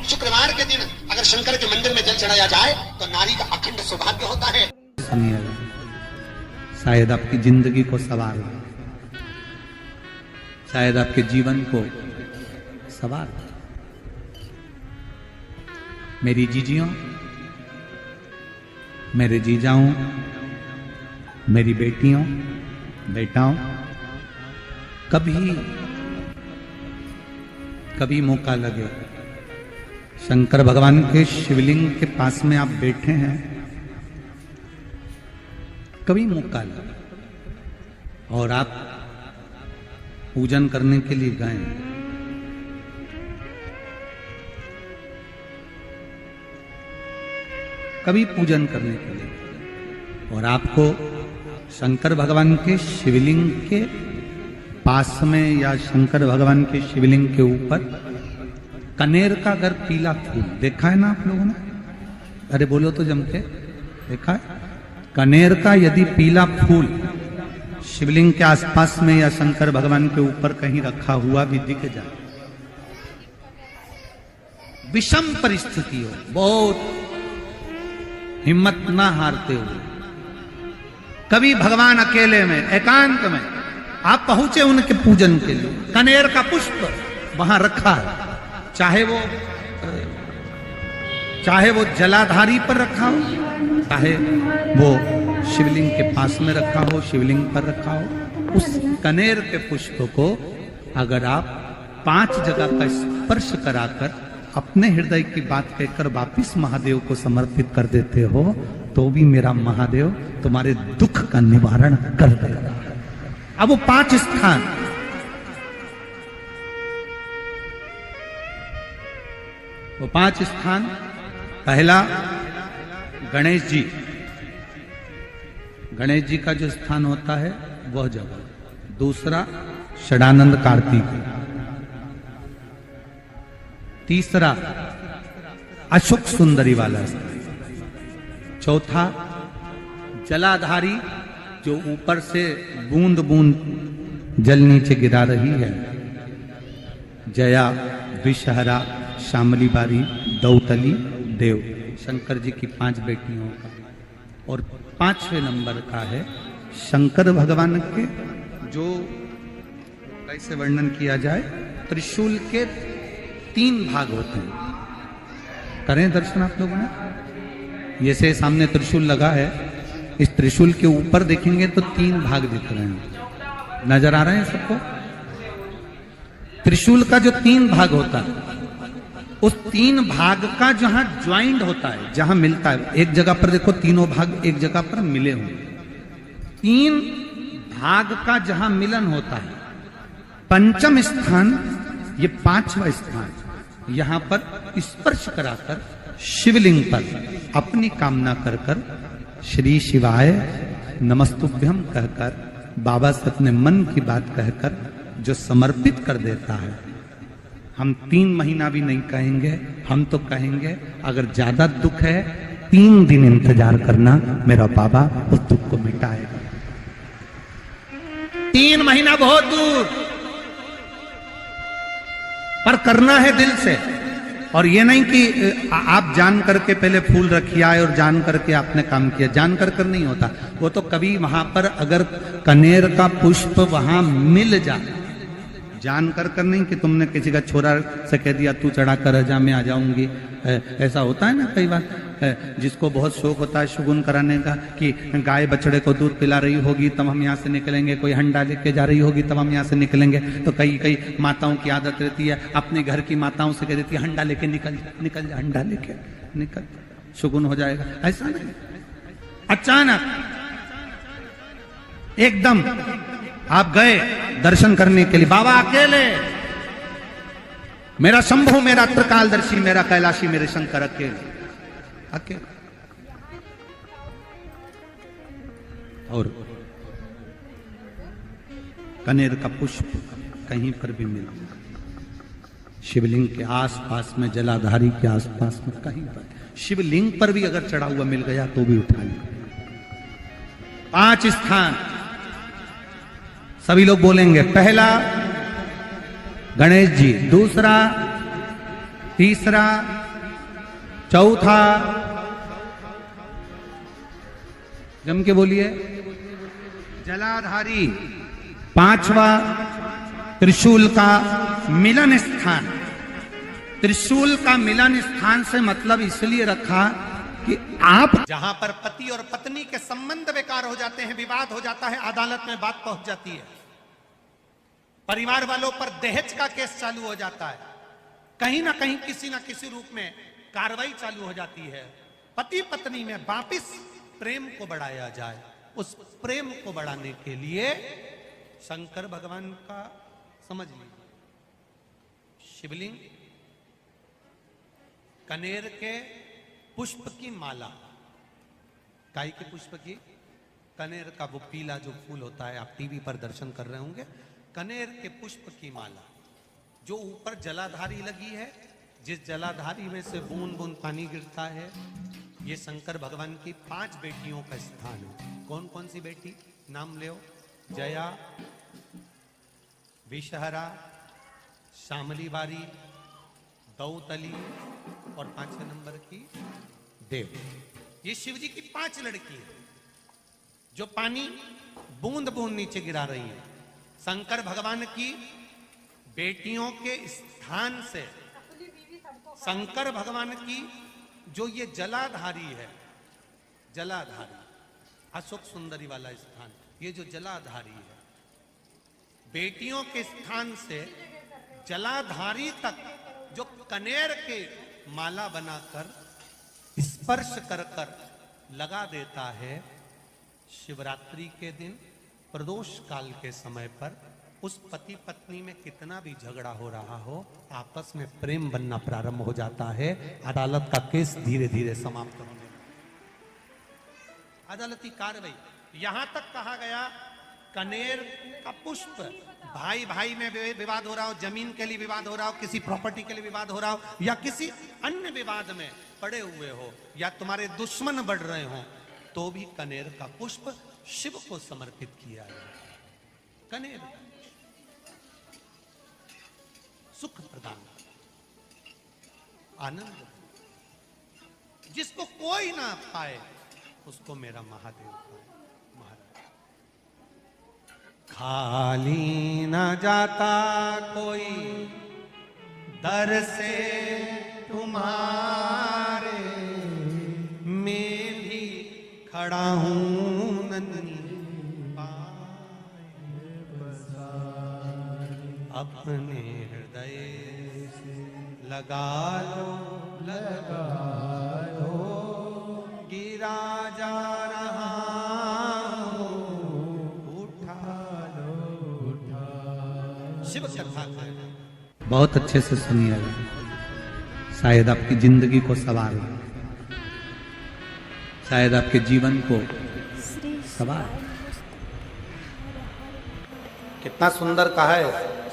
शुक्रवार के दिन अगर शंकर के मंदिर में जल चढ़ाया जाए तो नारी का अखंड सौभाग्य होता है। शायद आपकी जिंदगी को सवार, शायद आपके जीवन को सवार। मेरी जीजियों, मेरे जीजाओं, मेरी बेटियों, बेटाओं, कभी मौका लगे, शंकर भगवान के शिवलिंग के पास में आप बैठे हैं, कभी मौका लगे और आप पूजन करने के लिए गए, कभी पूजन करने के लिए और आपको शंकर भगवान के शिवलिंग के पास में या शंकर भगवान के शिवलिंग के ऊपर कनेर का अगर पीला फूल देखा है ना आप लोगों ने? अरे बोलो तो जम के, देखा है? कनेर का यदि पीला फूल शिवलिंग के आसपास में या शंकर भगवान के ऊपर कहीं रखा हुआ भी दिख जाए, विषम परिस्थिति हो, बहुत हिम्मत ना हारते हुए, कभी भगवान अकेले में एकांत में आप पहुंचे उनके पूजन के लिए, कनेर का पुष्प वहां रखा है, चाहे वो जलाधारी पर रखा हो, चाहे वो शिवलिंग के पास में रखा हो, शिवलिंग पर रखा हो, उस कनेर के पुष्प को अगर आप 5 जगह का स्पर्श कराकर अपने हृदय की बात कहकर वापिस महादेव को समर्पित कर देते हो तो भी मेरा महादेव तुम्हारे दुख का निवारण कर देगा। अब वो 5 स्थान, वो 5 स्थान, पहला गणेश जी, गणेश जी का जो स्थान होता है वह जगह, दूसरा षडानंद कार्तिक, तीसरा अशोक सुंदरी वाला स्थान, चौथा जलाधारी जो ऊपर से बूंद बूंद जल नीचे गिरा रही है, जया, विषहरा, शामली बारी, दौतली, देव, शंकर जी की 5 बेटियों का, और 5वें नंबर का है शंकर भगवान के, जो कैसे वर्णन किया जाए, त्रिशूल के 3 भाग होते हैं। करें दर्शन आप लोगों ने? ये से सामने त्रिशूल लगा है, इस त्रिशूल के ऊपर देखेंगे तो 3 भाग दिख रहे हैं, नजर आ रहे हैं सबको? त्रिशूल का जो 3 भाग होता है, उस 3 भाग का जहां ज्वाइंट होता है, जहां मिलता है, एक जगह पर देखो तीनों भाग एक जगह पर मिले हुए, 3 भाग का जहां मिलन होता है, 5वां स्थान, ये 5वां स्थान, यहां पर स्पर्श कराकर शिवलिंग पर अपनी कामना कर कर श्री शिवाय नमस्तुभ्यम कहकर बाबा से अपने मन की बात कहकर जो समर्पित कर देता है, हम 3 महीना भी नहीं कहेंगे, हम तो कहेंगे अगर ज्यादा दुख है 3 दिन इंतजार करना, मेरा बाबा उस दुख को मिटाएगा। 3 महीना बहुत दूर, पर करना है दिल से। और ये नहीं कि आप जान करके पहले फूल रखिए आए और जान करके आपने काम किया, जान कर नहीं होता वो तो। कभी वहां पर अगर कनेर का पुष्प वहां मिल जाए, जान कर नहीं कि तुमने किसी का छोरा से कह दिया तू चढ़ा कर जा, मैं आ जाऊंगी, ऐसा होता है ना कई बार, जिसको बहुत शौक होता है शगुन कराने का कि गाय बछड़े को दूध पिला रही होगी तब हम यहाँ से निकलेंगे, कोई हंडा लेके जा रही होगी तब हम यहाँ से निकलेंगे, तो कई माताओं की आदत रहती है, अपने घर की माताओं से कह देती है हंडा लेके निकल जा, हंडा लेके निकल, शगुन हो जाएगा। ऐसा नहीं, अचानक एकदम आप गए दर्शन करने के लिए, बाबा अकेले, मेरा शंभु, मेरा त्रिकालदर्शी, मेरा कैलाशी, मेरे शंकर अकेले, और कनेर का पुष्प कहीं पर भी मिला, शिवलिंग के आसपास में, जलाधारी के आसपास में कहीं पर, शिवलिंग पर भी अगर चढ़ा हुआ मिल गया तो भी उठा लिया। 5 स्थान सभी लोग बोलेंगे, पहला गणेश जी, दूसरा तीसरा, चौथा, जम के बोलिए, जलाधारी। पांचवा, त्रिशूल का मिलन स्थान। त्रिशूल का मिलन स्थान से मतलब इसलिए रखा कि आप जहां पर पति और पत्नी के संबंध बेकार हो जाते हैं, विवाद हो जाता है, अदालत में बात पहुंच जाती है, परिवार वालों पर दहेज का केस चालू हो जाता है, कहीं ना कहीं किसी ना किसी रूप में कार्रवाई चालू हो जाती है, पति पत्नी में वापिस प्रेम को बढ़ाया जाए, उस प्रेम को बढ़ाने के लिए शंकर भगवान का समझ लीजिए शिवलिंग, कनेर के पुष्प की माला, गाय के पुष्प की, कनेर का वो पीला जो फूल होता है, आप टीवी पर दर्शन कर रहे होंगे, कनेर के पुष्प की माला जो ऊपर जलाधारी लगी है, जिस जलाधारी में से बूंद बूंद पानी गिरता है, ये शंकर भगवान की 5 बेटियों का स्थान है। कौन कौन सी बेटी, नाम ले, जया, विषहरा, श्यामली बारी, दौतली और 5वें नंबर की देव। ये शिव जी की 5 लड़की है जो पानी बूंद बूंद नीचे गिरा रही है। शंकर भगवान की बेटियों के स्थान से शंकर भगवान की जो ये जलाधारी है, जलाधारी अशोक सुंदरी वाला स्थान, ये जो जलाधारी है, बेटियों के स्थान से जलाधारी तक जो कनेर के माला बनाकर स्पर्श कर कर लगा देता है, शिवरात्रि के दिन प्रदोष काल के समय पर उस पति पत्नी में कितना भी झगड़ा हो रहा हो, आपस में प्रेम बनना प्रारंभ हो जाता है। अदालत का केस धीरे धीरे समाप्त होने लगता है। अदालती कार्रवाई यहां तक कहा गया, कनेर का पुष्प, भाई भाई में विवाद हो रहा हो, जमीन के लिए विवाद हो रहा हो, किसी प्रॉपर्टी के लिए विवाद हो रहा हो, या किसी अन्य विवाद में पड़े हुए हो, या तुम्हारे दुश्मन बढ़ रहे हो, तो भी कनेर का पुष्प शिव को समर्पित किया जाए। कनेर सुख प्रदान, आनंद, जिसको कोई ना पाए उसको मेरा महादेव पाए। खाली न जाता कोई दर से तुम्हारे, मैं भी खड़ा हूं नन्ही पाए अपने हृदय से लगा लो, लगा लो, गिरा जा रहा शिव कथा है। बहुत अच्छे से सुनिएगा, शायद आपकी जिंदगी को सवार, शायद आपके जीवन को सवार। कितना सुंदर कहा है।